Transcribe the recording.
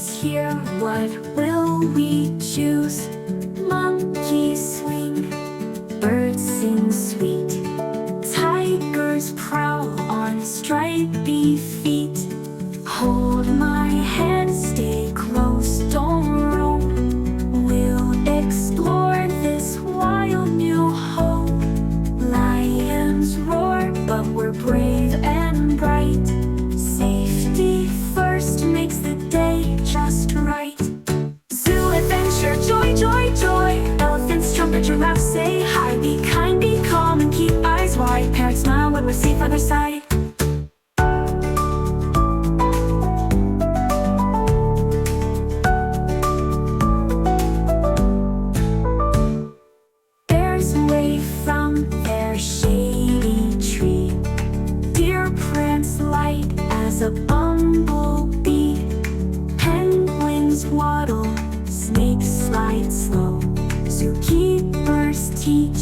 Monkeys here, what will we choose? Monkeys swing, birds sing sweet, tigers prowl on stripy feet. Hold my hand, stay close, don't roam. We'll explore this wild new home. Lions roar, but we're brave and bright. Safety first makes the day just right. Zoo adventure, joy, joy, joy. Elephants, trumpet, giraffes say hi. Be kind, be calm, and keep eyes wide. Parrots smile when we're safe other side. Bears wave from their shady tree. Deer prance light as a bumblebee. Penguins waddle, snakes slide slow. Zookeepers teach